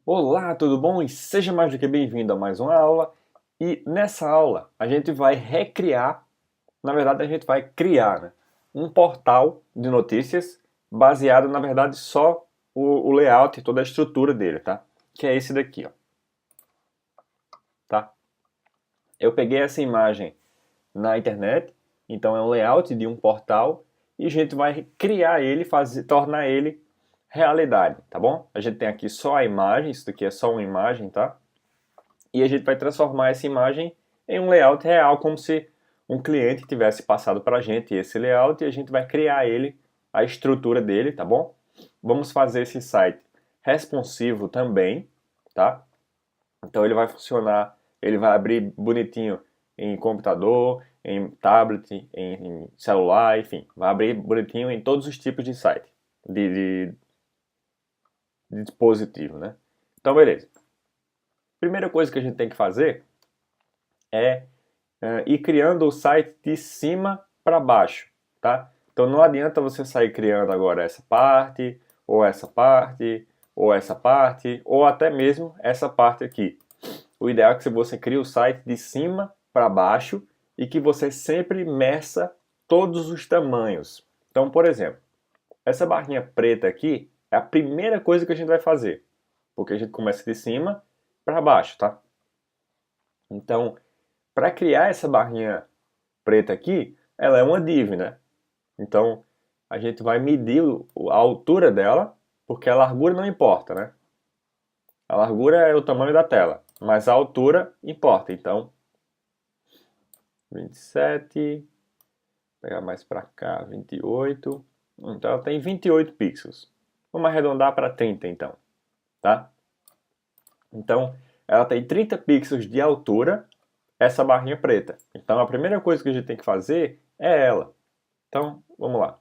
Olá, tudo bom? E seja mais do que bem-vindo a mais uma aula. E nessa aula a gente vai recriar, na verdade a gente vai criar, né, um portal de notícias baseado, na verdade, só o layout e toda a estrutura dele, tá? Que é esse daqui, ó. Tá? Eu peguei essa imagem na internet, então é um layout de um portal e a gente vai criar ele, tornar ele realidade, tá bom? A gente tem aqui só a imagem, isso daqui é só uma imagem, tá? E a gente vai transformar essa imagem em um layout real, como se um cliente tivesse passado para a gente esse layout e a gente vai criar ele, a estrutura dele, tá bom? Vamos fazer esse site responsivo também, tá? Então ele vai funcionar, ele vai abrir bonitinho em computador, em tablet, em celular, enfim, vai abrir bonitinho em todos os tipos de site, de dispositivo, né? Então beleza. Primeira coisa que a gente tem que fazer é ir criando o site de cima para baixo, tá? Então não adianta você sair criando agora essa parte, ou essa parte, ou essa parte, ou até mesmo essa parte aqui. O ideal é que você crie o site de cima para baixo e que você sempre meça todos os tamanhos. Então, por exemplo, essa barrinha preta aqui é a primeira coisa que a gente vai fazer, porque a gente começa de cima para baixo, tá? Então, para criar essa barrinha preta aqui, ela é uma div, né? Então, a gente vai medir a altura dela, porque a largura não importa, né? A largura é o tamanho da tela, mas a altura importa. Então, 27, pegar mais para cá, 28. Então, ela tem 28 pixels. Vamos arredondar para 30, então, tá? Então, ela tem 30 pixels de altura, essa barrinha preta. Então, a primeira coisa que a gente tem que fazer é ela. Então, vamos lá.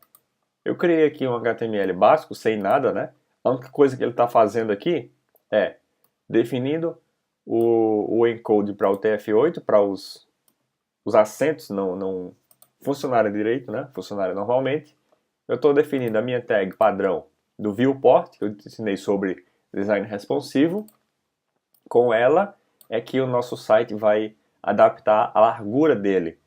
Eu criei aqui um HTML básico, sem nada, né? A única coisa que ele está fazendo aqui é definindo o encode para o TF8, para os acentos não funcionarem direito, né? Funcionarem normalmente. Eu estou definindo a minha tag padrão do viewport, que eu te ensinei sobre design responsivo. Com ela é que o nosso site vai adaptar a largura dele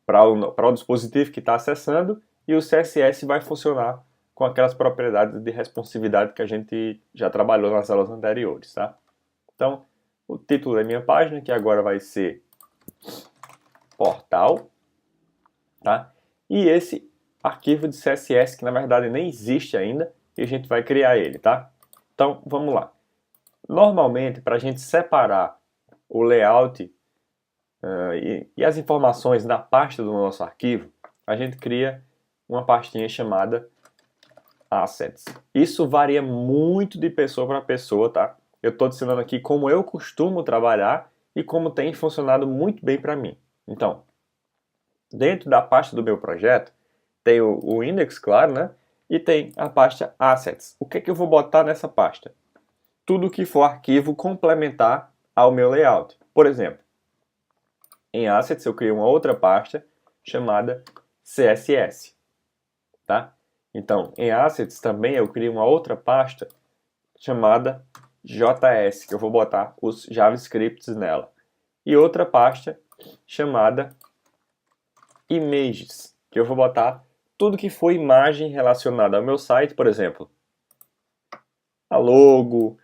para o dispositivo que está acessando, e o CSS vai funcionar com aquelas propriedades de responsividade que a gente já trabalhou nas aulas anteriores, tá? Então, o título da minha página, que agora vai ser portal, tá? E esse arquivo de CSS, que na verdade nem existe ainda, e a gente vai criar ele, tá? Então, vamos lá. Normalmente, para a gente separar o layout e as informações da pasta do nosso arquivo, a gente cria uma pastinha chamada Assets. Isso varia muito de pessoa para pessoa, tá? Eu estou ensinando aqui como eu costumo trabalhar e como tem funcionado muito bem para mim. Então, dentro da pasta do meu projeto, tem o index, claro, né? E tem a pasta Assets. O que é que eu vou botar nessa pasta? Tudo que for arquivo complementar ao meu layout. Por exemplo, em Assets eu criei uma outra pasta chamada CSS, tá? Então, em Assets também eu criei uma outra pasta chamada JS, que eu vou botar os JavaScripts nela. E outra pasta chamada Images, que eu vou botar tudo que for imagem relacionada ao meu site, por exemplo, a logo,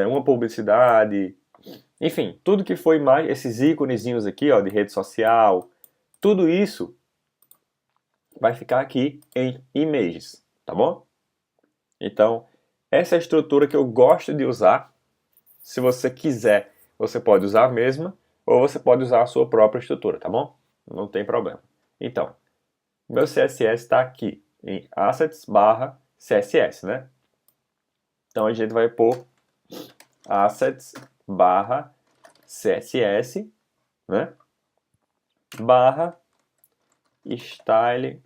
uma publicidade, enfim, tudo que for imagem, esses íconezinhos aqui, ó, de rede social, tudo isso vai ficar aqui em Images, tá bom? Então, essa é a estrutura que eu gosto de usar. Se você quiser, você pode usar a mesma, ou você pode usar a sua própria estrutura, tá bom? Não tem problema. Então, meu CSS está aqui em assets barra CSS, né? Então a gente vai pôr assets barra CSS, né? Barra style.css.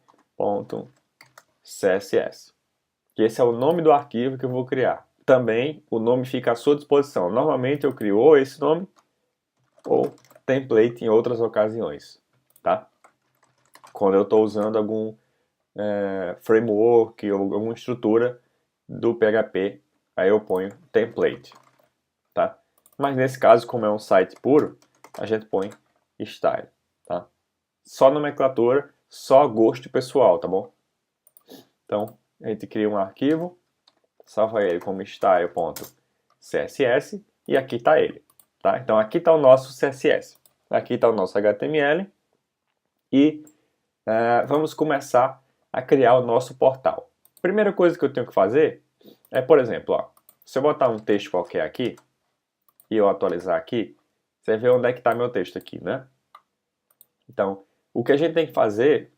Que esse é o nome do arquivo que eu vou criar. Também o nome fica à sua disposição. Normalmente eu crio ou esse nome ou template em outras ocasiões, tá? Quando eu estou usando algum framework ou alguma estrutura do PHP, aí eu ponho template. tá? Mas nesse caso, como é um site puro, a gente põe style, tá? Só nomenclatura, só gosto pessoal, tá bom? Então, a gente cria um arquivo, salva ele como style.css e aqui está ele, tá? Então, aqui está o nosso CSS, aqui está o nosso HTML e vamos começar a criar o nosso portal. Primeira coisa que eu tenho que fazer é, por exemplo, ó, se eu botar um texto qualquer aqui e eu atualizar aqui, você vê onde é que está meu texto aqui, né? Então, o que a gente tem que fazer,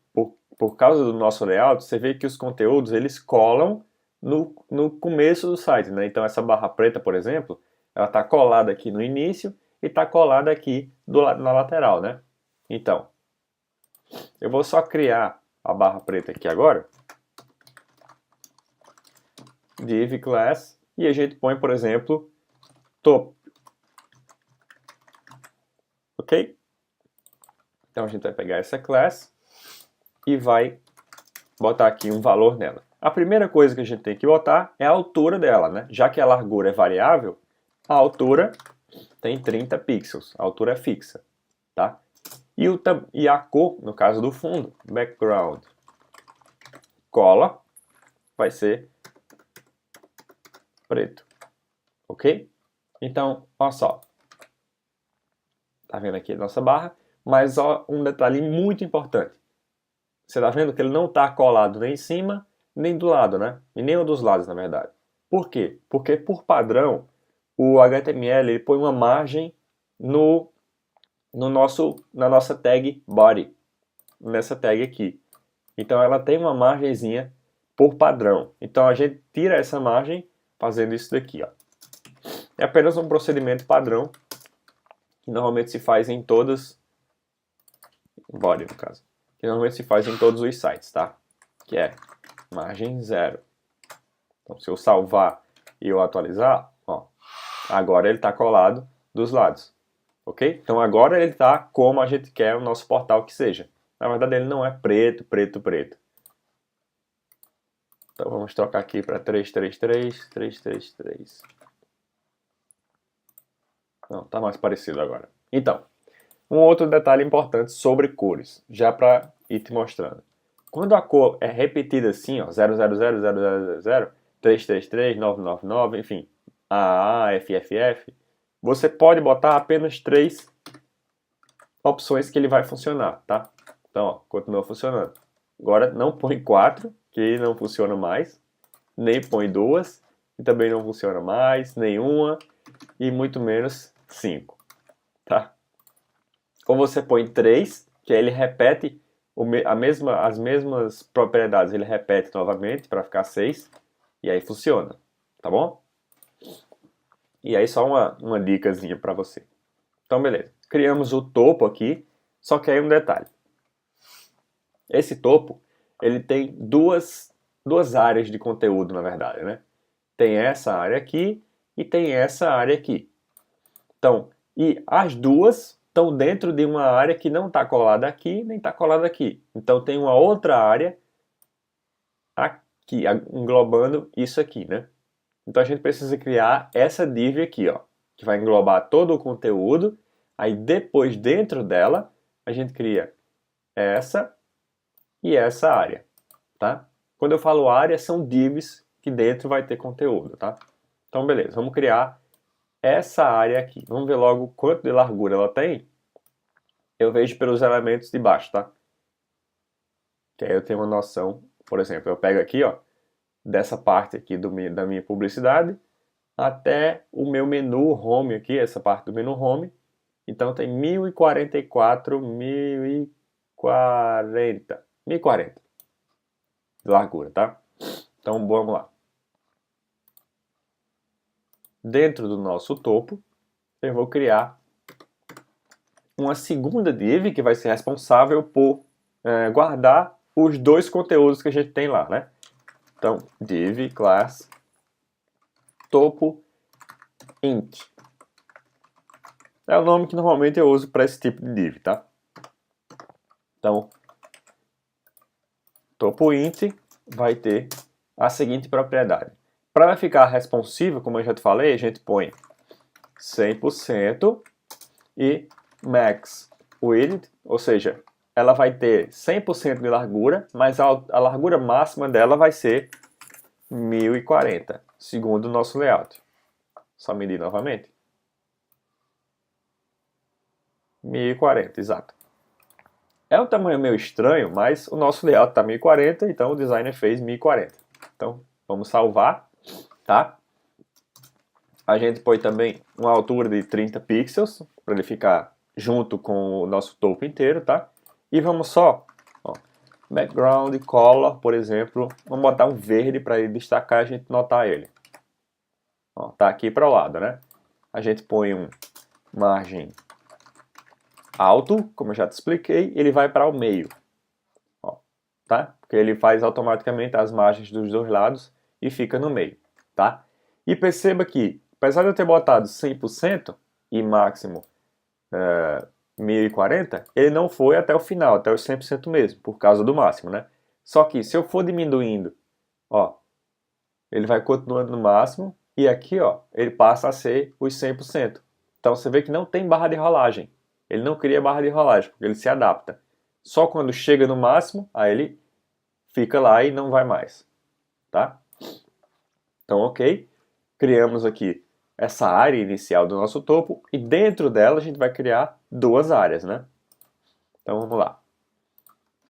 por causa do nosso layout, você vê que os conteúdos, eles colam no começo do site, né? Então, essa barra preta, por exemplo, ela está colada aqui no início e está colada aqui na lateral, né? Então, eu vou só criar a barra preta aqui agora, div class, e a gente põe, por exemplo, top. Ok? Então a gente vai pegar essa class e vai botar aqui um valor nela. A primeira coisa que a gente tem que botar é a altura dela, né? Já que a largura é variável, a altura tem 30 pixels, a altura é fixa, tá? E a cor, no caso do fundo, background, cola, vai ser preto, ok? Então, olha só, tá vendo aqui a nossa barra, mas ó, um detalhe muito importante. Você está vendo que ele não está colado nem em cima, nem do lado, né? E nem um dos lados, na verdade. Por quê? Porque, por padrão, o HTML ele põe uma margem na nossa tag body, nessa tag aqui. Então, ela tem uma margenzinha por padrão. Então, a gente tira essa margem fazendo isso daqui, ó. É apenas um procedimento padrão que normalmente se faz em todas... body, no caso. Que normalmente se faz em todos os sites, tá? Que é margem 0. Então, se eu salvar e eu atualizar, ó, agora ele está colado dos lados, ok? Então, agora ele está como a gente quer o nosso portal que seja. Na verdade, ele não é preto, preto, preto. Então, vamos trocar aqui para 333, 333. Não, tá mais parecido agora. Então, um outro detalhe importante sobre cores, já para ir te mostrando. Quando a cor é repetida assim, ó, 000, 0000, 333, 999, enfim, AA, FFF, você pode botar apenas 3 opções que ele vai funcionar, tá? Então, ó, continua funcionando. Agora não põe 4, que não funciona mais, nem põe 2, que também não funciona mais, nenhuma, e muito menos 5, tá? Ou você põe 3, que aí ele repete as mesmas propriedades, ele repete novamente para ficar 6, e aí funciona, tá bom? E aí só uma dicasinha para você. Então beleza, criamos o topo aqui, só que aí um detalhe. Esse topo, ele tem duas áreas de conteúdo, na verdade, né? Tem essa área aqui e tem essa área aqui. Então, e as duas estão dentro de uma área que não está colada aqui, nem está colada aqui. Então tem uma outra área aqui, englobando isso aqui, né? Então a gente precisa criar essa div aqui, ó, que vai englobar todo o conteúdo. Aí depois, dentro dela, a gente cria essa e essa área, tá? Quando eu falo área, são divs que dentro vai ter conteúdo, tá? Então beleza, vamos criar essa área aqui. Vamos ver logo quanto de largura ela tem. Eu vejo pelos elementos de baixo, tá? Que aí eu tenho uma noção. Por exemplo, eu pego aqui, ó, dessa parte aqui da minha publicidade até o meu menu home aqui, essa parte do menu home. Então tem 1044, 1040 de largura, tá? Então vamos lá. Dentro do nosso topo, eu vou criar uma segunda div que vai ser responsável por guardar os dois conteúdos que a gente tem lá, né? Então, div class topo int. É o nome que normalmente eu uso para esse tipo de div, tá? Então, topo int vai ter a seguinte propriedade. Para ficar responsivo, como eu já te falei, a gente põe 100% e max width, ou seja, ela vai ter 100% de largura, mas a largura máxima dela vai ser 1040, segundo o nosso layout. Só medir novamente. 1040, exato. É um tamanho meio estranho, mas o nosso layout está 1040, então o designer fez 1040. Então, vamos salvar, tá? A gente põe também uma altura de 30 pixels, para ele ficar junto com o nosso topo inteiro, tá? E vamos só, ó, background color, por exemplo, vamos botar um verde para ele destacar e a gente notar ele. Ó, tá aqui para o lado, né? A gente põe um margem alto, como eu já te expliquei, ele vai para o meio, ó, tá? Porque ele faz automaticamente as margens dos dois lados e fica no meio, tá? E perceba que, apesar de eu ter botado 100% e máximo 1040, ele não foi até o final, até os 100% mesmo, por causa do máximo, né? Só que se eu for diminuindo, ó, ele vai continuando no máximo e aqui, ó, ele passa a ser os 100%. Então você vê que não tem barra de rolagem. Ele não cria barra de rolagem, porque ele se adapta. Só quando chega no máximo, aí ele fica lá e não vai mais, tá? Então, ok. Criamos aqui essa área inicial do nosso topo e dentro dela a gente vai criar duas áreas, né? Então vamos lá.